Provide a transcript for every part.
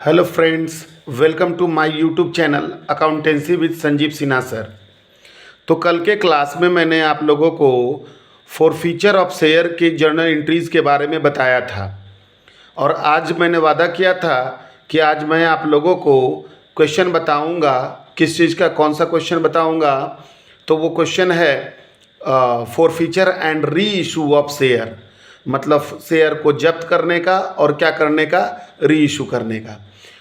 Hello friends, welcome to my YouTube channel accountancy with Sanjeev Sinha sir. तो कल के class में मैंने आप लोगों को फॉरफीचर ऑफ शेयर के जर्नल एंट्रीज़ के बारे में बताया था और आज मैंने वादा किया था कि आज मैं आप लोगों को क्वेश्चन बताऊंगा। किस चीज़ का कौन सा क्वेश्चन बताऊंगा? तो वो क्वेश्चन है forfeiture and re issue of share, मतलब शेयर को जब्त करने का और क्या करने का, री इशू करने का।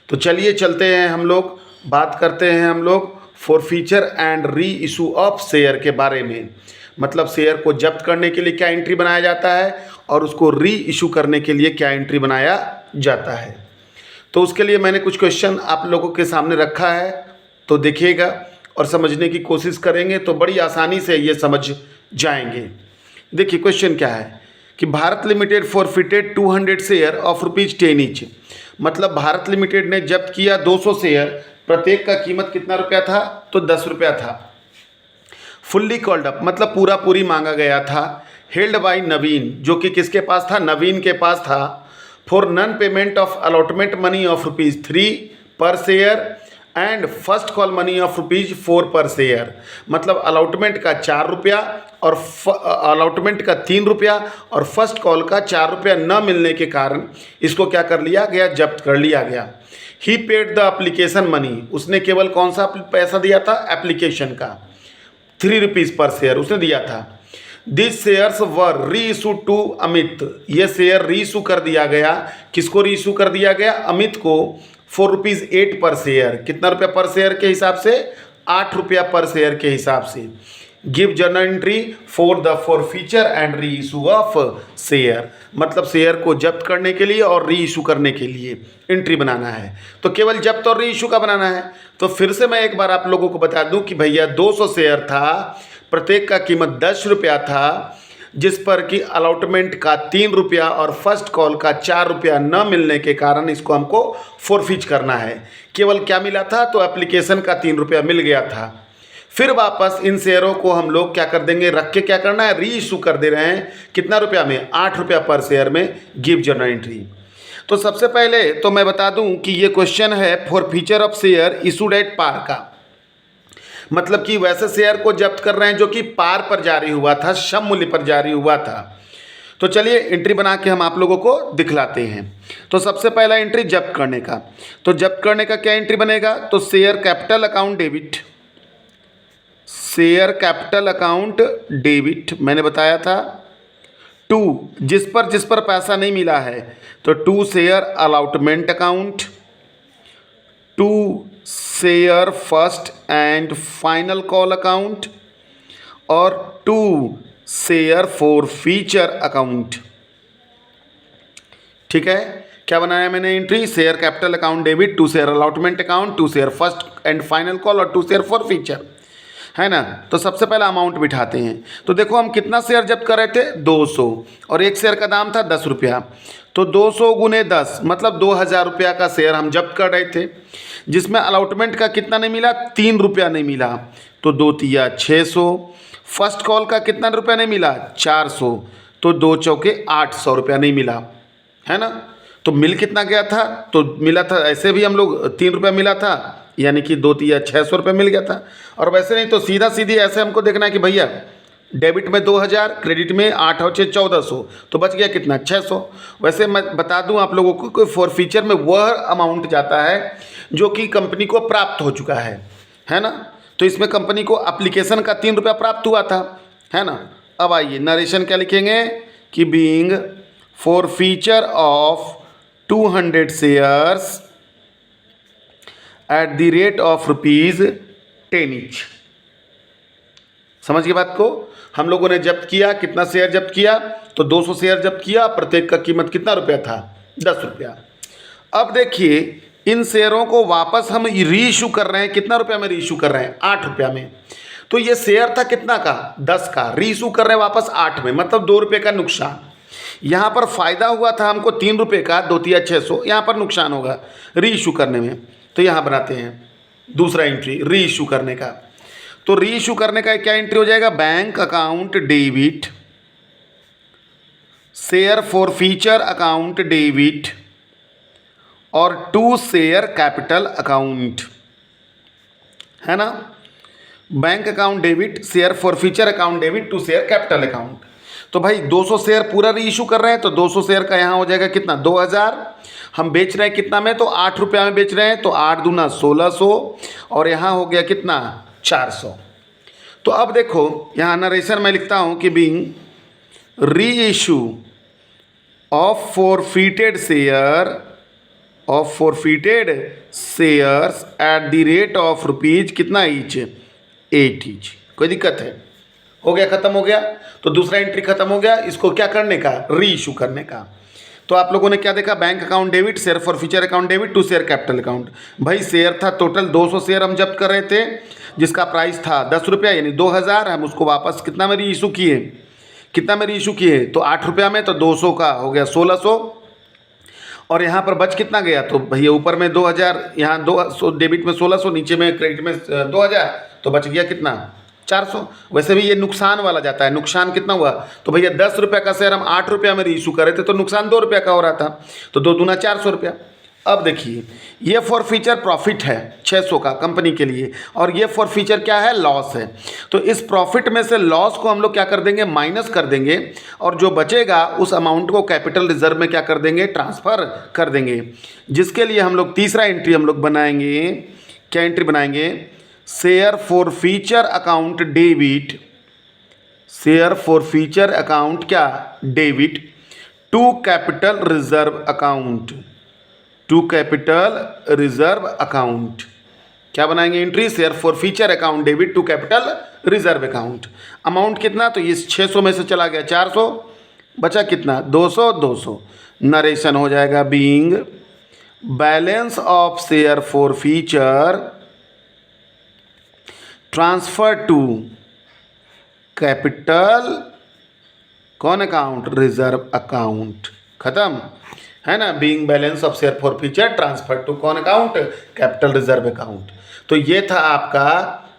तो चलिए चलते हैं, हम लोग बात करते हैं हम लोग forfeiture and re issue of share के बारे में। मतलब शेयर को जब्त करने के लिए क्या एंट्री बनाया जाता है और उसको री इशू करने के लिए क्या एंट्री बनाया जाता है। तो उसके लिए मैंने कुछ क्वेश्चन आप लोगों के सामने रखा है, तो देखिएगा और समझने की कोशिश करेंगे तो बड़ी आसानी से ये समझ जाएंगे। देखिए क्वेश्चन क्या है कि Bharat limited forfeited 200 share of ₹10 each. मतलब भारत लिमिटेड ने जब्त किया 200 शेयर, प्रत्येक का कीमत कितना रुपया था? तो 10 रुपया था। फुल्ली कॉल्ड अप मतलब पूरा पूरी मांगा गया था। हेल्ड बाय नवीन, जो कि किसके पास था? नवीन के पास था। For non payment of allotment money of ₹3 per share and first call money of ₹4 per share. मतलब अलॉटमेंट का 4 रुपया और अलॉटमेंट का 3 रुपया और फर्स्ट कॉल का 4 रुपया न मिलने के कारण इसको क्या कर लिया गया? जब्त कर लिया गया। ही पेड द एप्लीकेशन मनी, उसने केवल कौन सा पैसा दिया था? एप्लीकेशन का, ₹3 पर शेयर उसने दिया था। दिस शेयर्स वर री इशू टू अमित, ये शेयर री इशू कर दिया गया। किसको री इशू कर दिया गया? अमित को, ₹8 पर शेयर। कितना रुपया पर शेयर के हिसाब से? 8 रुपया पर शेयर के हिसाब से। Give journal entry for the forfeiture and re issue of share, मतलब शेयर को जब्त करने के लिए और री इशू करने के लिए एंट्री बनाना है। तो केवल जब्त और री इशू का बनाना है। तो फिर से मैं एक बार आप लोगों को बता दूं कि भैया 200 शेयर था, प्रत्येक का कीमत 10 रुपया था, जिस पर कि अलॉटमेंट का 3 रुपया और फर्स्ट कॉल का 4 रुपया न मिलने के कारण इसको हमको फोरफीच करना है। केवल क्या मिला था? तो एप्लीकेशन का 3 रुपया मिल गया था। फिर वापस इन शेयरों को हम लोग क्या कर देंगे? रख के क्या करना है? री इशू कर दे रहे हैं। कितना रुपया में? 8 रुपया पर शेयर में। Give journal entry. तो सबसे पहले तो मैं बता दूं कि ये क्वेश्चन है forfeiture of share issued at par का, मतलब कि वैसे शेयर को जब्त कर रहे हैं जो कि पार पर जारी हुआ था, सम मूल्य पर जारी हुआ था। तो चलिए एंट्री बना के हम आप लोगों को दिखलाते हैं। तो सबसे पहला एंट्री जब्त करने का, तो जब्त करने का क्या एंट्री बनेगा? तो share capital account debit, share capital account debit मैंने बताया था। टू, जिस पर पैसा नहीं मिला है, तो to share allotment account, to share first and final call account और टू शेयर फॉरफीचर अकाउंट। ठीक है, क्या बनाया मैंने entry? Share capital account debit, to share allotment account, to share first and final call और टू शेयर फॉरफीचर, है ना। तो सबसे पहला अमाउंट बिठाते हैं। तो देखो हम कितना शेयर जब्त कर रहे थे? 200, और एक शेयर का दाम था 10 रुपया। तो 200 गुने 10 मतलब 2000 रुपया का शेयर हम जब्त कर रहे थे, जिसमें अलॉटमेंट का कितना नहीं मिला? 3 रुपया नहीं मिला। तो 2 तिया 600। फर्स्ट कॉल का कितना रुपया नहीं मिला? 400। तो 2 चौके 800 रुपया नहीं मिला, है ना। तो मिल कितना गया था? तो मिला था ऐसे भी हम लोग 3 रुपया मिला था, यानी कि 2 तिया 600 रुपये मिल गया था। और वैसे नहीं तो सीधा सीधी ऐसे हमको देखना है कि भैया डेबिट में 2000, क्रेडिट में 8 और 6 1400, तो बच गया कितना? 600। वैसे मैं बता दूं आप लोगों को कि फॉरफीचर में वह अमाउंट जाता है जो कि कंपनी को प्राप्त हो चुका है ना। तो इसमें कंपनी को एप्लीकेशन का 3 रुपया प्राप्त हुआ था, है ना। अब आइए नरेशन क्या लिखेंगे कि being forfeiture of 200 shares at the rate of ₹10 each. समझ गए बात को? हम लोगों ने जब्त किया, कितना शेयर जब्त किया? तो 200 शेयर जब्त किया, प्रत्येक का कीमत कितना रुपया था? 10 रुपया। अब देखिए इन शेयरों को वापस हम री इशू कर रहे हैं। कितना रुपया में री इशू कर रहे हैं? 8 रुपया में। तो ये शेयर था कितना का? 10 का। री इशू कर रहे हैं वापस 8 में, मतलब 2 रुपये का नुकसान। यहाँ पर फायदा हुआ था हमको 3 रुपये का, 2 तिया 600, यहाँ पर नुकसान होगा री इशू करने में। तो यहाँ बनाते हैं दूसरा एंट्री री इशू करने का। तो री इशू करने का क्या एंट्री हो जाएगा? Bank account debit, share forfeiture account debit और टू शेयर कैपिटल अकाउंट, है ना। Bank account debit, share forfeiture account debit, to share capital account. तो भाई 200 शेयर पूरा री इशू कर रहे हैं तो 200 शेयर का यहाँ हो जाएगा कितना, 2000। हम बेच रहे हैं कितना में, तो 8 रुपया में बेच रहे हैं, तो 8 दूना 1600, और यहाँ हो गया कितना, 400। तो अब देखो यहाँ नरेशन में लिखता हूँ कि बीइंग री issue of forfeited shares at the rate of rupees कितना ईच, 8 ईच। कोई दिक्कत है, हो गया, खत्म हो गया। तो दूसरा एंट्री खत्म हो गया, इसको क्या करने का, री इशू करने का। तो आप लोगों ने क्या देखा, bank account debit, share forfeiture account debit, to share capital account. भाई शेयर था टोटल 200 शेयर हम जब्त कर रहे थे, जिसका प्राइस था 10 रुपया यानी 2000। हम उसको वापस कितना में री इशू किए, कितना में री इशू किए, तो 8 रुपया में, तो 200 का हो गया 1600। और यहाँ पर बच कितना गया, तो भैया ऊपर में 2000, यहाँ 200 डेबिट में 1600, नीचे में क्रेडिट में 2000, तो बच गया कितना, 400। वैसे भी ये नुकसान वाला जाता है, नुकसान कितना हुआ, तो भैया 10 रुपये का शेयर हम 8 रुपया में रीइशू कर रहे थे, तो नुकसान 2 रुपये का हो रहा था, तो 2 दूना 400 रुपया। अब देखिए ये फॉर फीचर प्रॉफिट है 600 का कंपनी के लिए, और ये फॉर फीचर क्या है, लॉस है। तो इस प्रॉफिट में से लॉस को हम लोग क्या कर देंगे, माइनस कर देंगे, और जो बचेगा उस अमाउंट को कैपिटल रिजर्व में क्या कर देंगे, ट्रांसफ़र कर देंगे। जिसके लिए हम लोग तीसरा एंट्री हम लोग बनाएंगे, क्या एंट्री बनाएंगे, share forfeiture account debit, share forfeiture account क्या, debit, to capital reserve account, to capital reserve account. क्या बनाएंगे entry, share forfeiture account debit to capital reserve account. Amount कितना, तो ये 600 में से चला गया 400, बचा कितना 200, 200। नरेशन हो जाएगा being balance of share forfeiture transfer to capital कौन अकाउंट, रिजर्व अकाउंट। खत्म, है ना। Being balance of share forfeiture transfer to कौन अकाउंट, कैपिटल रिजर्व अकाउंट। तो ये था आपका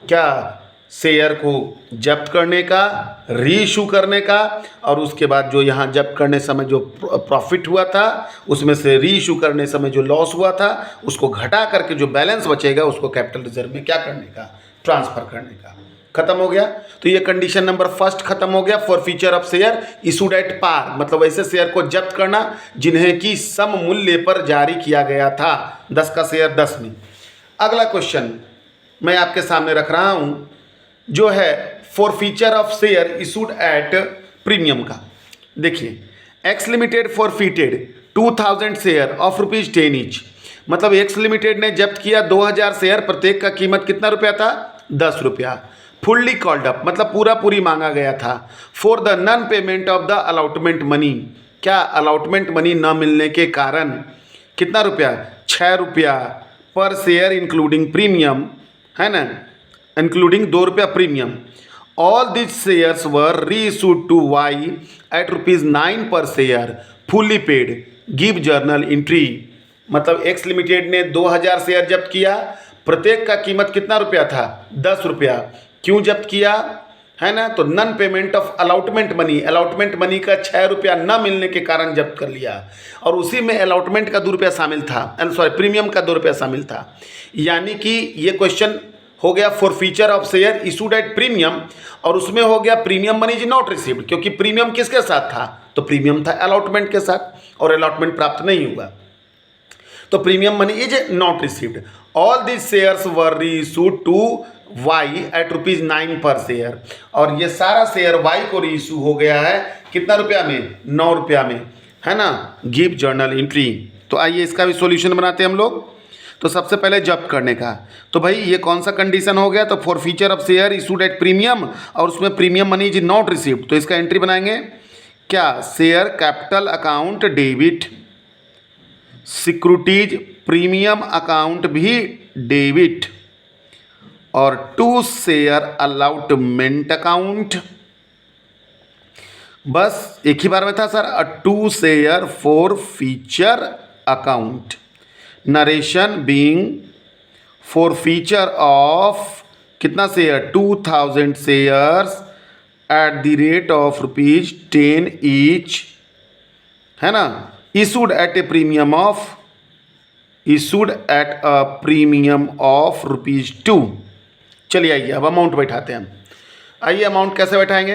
क्या, शेयर को जब्त करने का, री इशू करने का, और उसके बाद जो यहाँ जब्त करने समय जो प्रॉफिट हुआ था उसमें से री इशू करने समय जो लॉस हुआ था उसको घटा करके जो बैलेंस बचेगा उसको कैपिटल रिजर्व में क्या करने का, ट्रांसफर करने का। खत्म हो गया। तो ये कंडीशन नंबर फर्स्ट खत्म हो गया, forfeiture of share issued at par, मतलब ऐसे शेयर को जब्त करना जिन्हें कि सम मूल्य पर जारी किया गया था, 10 का शेयर 10 में। अगला क्वेश्चन मैं आपके सामने रख रहा हूं जो है forfeiture of share issued at premium का। देखिए X limited forfeited 2000 share of ₹10 each, मतलब एक्स लिमिटेड ने जब्त किया 2000 शेयर, प्रत्येक का कीमत कितना रुपया था, 10 रुपया। फुल्ली कॉल्ड अप, मतलब पूरा पूरी मांगा गया था। For the non payment of the allotment money, क्या अलॉटमेंट मनी न मिलने के कारण कितना रुपया, 6 रुपया पर शेयर इंक्लूडिंग प्रीमियम, है ना, इंक्लूडिंग 2 रुपया प्रीमियम। ऑल दिस शेयर्स वर री इशूड टू वाई एट ₹9 पर share, fully paid, give journal entry. मतलब एक्स लिमिटेड ने 2000 शेयर जब्त किया, प्रत्येक का कीमत कितना रुपया था, 10 रुपया। क्यों जब्त किया, है ना, तो non payment of allotment money, allotment money का 6 रुपया न मिलने के कारण जब्त कर लिया, और उसी में अलॉटमेंट का 2 रुपया शामिल था, सॉरी प्रीमियम का 2 रुपया शामिल था। यानी कि ये क्वेश्चन हो गया forfeiture of share issued at premium, और उसमें हो गया premium money is not received, क्योंकि प्रीमियम किसके साथ था, तो प्रीमियम था अलॉटमेंट के साथ, और अलॉटमेंट प्राप्त नहीं हुआ, तो premium money is not received. All this shares वर री इशूड टू वाई एट ₹9 पर शेयर, और ये सारा शेयर वाई को री इशू हो गया है कितना रुपया में, 9 रुपया में, है ना। Give journal entry. तो आइए इसका भी सॉल्यूशन बनाते हैं हम लोग। तो सबसे पहले जब्त करने का, तो भाई ये कौन सा कंडीशन हो गया, तो forfeiture of share issued at premium, और उसमें premium money is not received, तो इसका एंट्री बनाएंगे क्या, share capital account debit, securities premium account भी डेबिट, और टू शेयर अलॉटमेंट अकाउंट। बस एक ही बार में था sir, to share forfeiture account. Narration being forfeiture of कितना share, 2000 shares at the rate of ₹10 each, है ना, issued at a premium of issued at a premium of ₹2। चलिए आइए अब अमाउंट बैठाते हैं हम। आइए अमाउंट कैसे बैठाएंगे।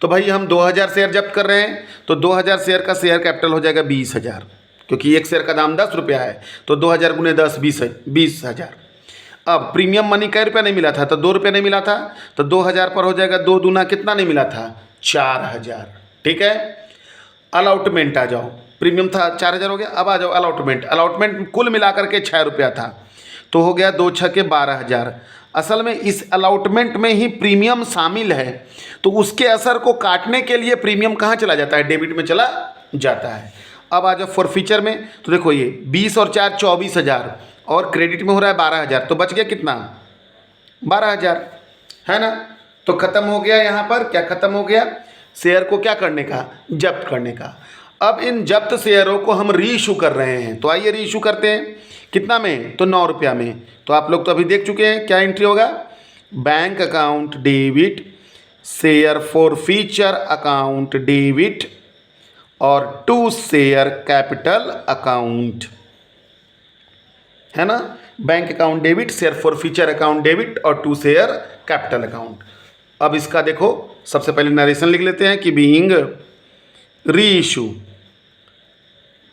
तो भाई हम 2000 शेयर जब्त कर रहे हैं, तो 2000 शेयर का शेयर कैपिटल हो जाएगा 20,000, क्योंकि एक शेयर का दाम 10 रुपया है, तो 2000 गुने 10 20,000। अब प्रीमियम मनी कै रुपया नहीं मिला था, तो 2 रुपये नहीं मिला था, तो 2000 पर हो जाएगा 2 दूना कितना नहीं मिला था, 4000। ठीक है, अलॉटमेंट आ जाओ, प्रीमियम था 4000 हो गया। अब आ जाओ अलॉटमेंट। अलॉटमेंट कुल मिलाकर के 6 रुपया था, तो हो गया 2 6 के 12,000। असल में इस अलॉटमेंट में ही प्रीमियम शामिल है, तो उसके असर को काटने के लिए प्रीमियम कहाँ चला जाता है, डेबिट में चला जाता है। अब आ जाओ फॉरफीचर में, तो देखो ये 20 और 4 24,000 और क्रेडिट में हो रहा है 12,000, तो बच गया कितना 12,000, है ना। तो खत्म हो गया, यहाँ पर क्या खत्म हो गया, शेयर को क्या करने का, जब्त करने का। अब इन जब्त शेयरों को हम रीइशू कर रहे हैं, तो आइए रीइशू करते हैं। कितना में, तो 9 रुपया में। तो आप लोग तो अभी देख चुके हैं क्या एंट्री होगा, bank account debit, share forfeiture account debit और टू शेयर कैपिटल अकाउंट, है ना। Bank account debit, share forfeiture account debit और टू शेयर कैपिटल अकाउंट। अब इसका देखो, सबसे पहले नरेशन लिख लेते हैं कि being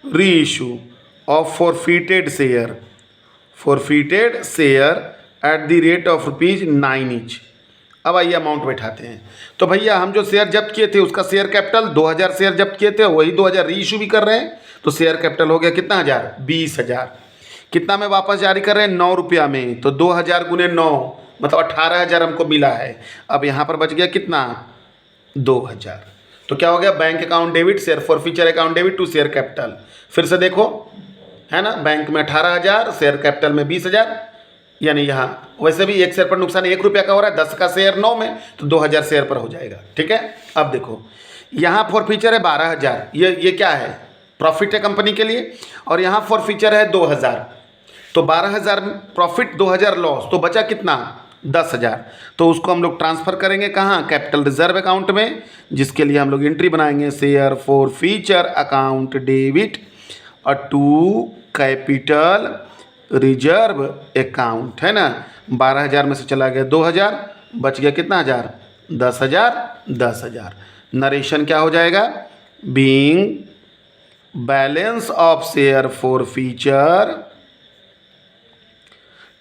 reissue of forfeited share at the rate of ₹9 each. अब आइए अमाउंट बैठाते हैं। तो भैया हम जो शेयर जब्त किए थे उसका शेयर कैपिटल 2000 शेयर जब्त किए थे, वही 2000 रीइशू भी कर रहे हैं, तो शेयर कैपिटल हो गया कितना हज़ार, 20,000। कितना में वापस जारी कर रहे हैं, 9 रुपया में, तो 2000 गुने 9 मतलब 18,000 हमको मिला है। अब यहाँ पर बच गया कितना 2000, तो क्या हो गया, bank account debit, share forfeiture account debit to share capital. फिर से देखो, है ना, बैंक में 18,000, शेयर कैपिटल में 20,000, यानी यहाँ वैसे भी एक शेयर पर नुकसान 1 रुपया का हो रहा है, 10 का शेयर 9 में, तो 2000 शेयर पर हो जाएगा। ठीक है, अब देखो यहाँ फॉरफीचर है 12,000, ये क्या है, प्रॉफिट है कंपनी के लिए, और यहाँ फॉरफीचर है 2000, तो 12,000 प्रॉफिट 2000 लॉस, तो बचा कितना 10,000। तो उसको हम लोग ट्रांसफ़र करेंगे कहाँ, कैपिटल रिजर्व अकाउंट में, जिसके लिए हम लोग एंट्री बनाएंगे शेयर फॉरफीचर अकाउंट डेबिट और टू कैपिटल रिजर्व अकाउंट, है ना। 12,000 में से चला गया 2,000, बच गया कितना हज़ार, 10,000। नरेशन क्या हो जाएगा, being balance of share forfeiture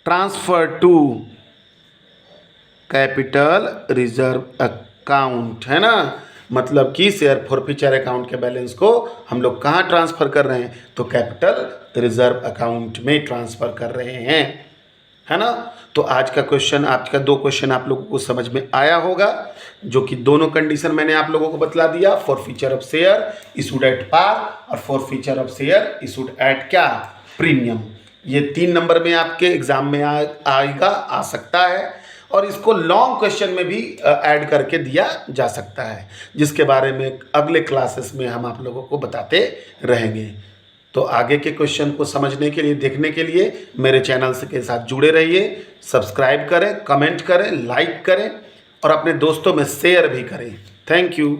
transfer to capital reserve account, है ना। मतलब कि शेयर फॉरफीचर अकाउंट के बैलेंस को हम लोग कहाँ ट्रांसफ़र कर रहे हैं, तो कैपिटल रिजर्व अकाउंट में ट्रांसफ़र कर रहे हैं, है ना। तो आज का 2 क्वेश्चन आप लोगों को समझ में आया होगा, जो कि दोनों कंडीशन मैंने आप लोगों को बतला दिया, forfeiture of share issued at par और forfeiture of share issued at क्या, प्रीमियम। ये 3 नंबर में आपके एग्जाम में आएगा, आ सकता है, और इसको लॉन्ग क्वेश्चन में भी ऐड करके दिया जा सकता है, जिसके बारे में अगले क्लासेस में हम आप लोगों को बताते रहेंगे। तो आगे के क्वेश्चन को समझने के लिए, देखने के लिए मेरे चैनल के साथ जुड़े रहिए, सब्सक्राइब करें, कमेंट करें, लाइक करें और अपने दोस्तों में शेयर भी करें। Thank you.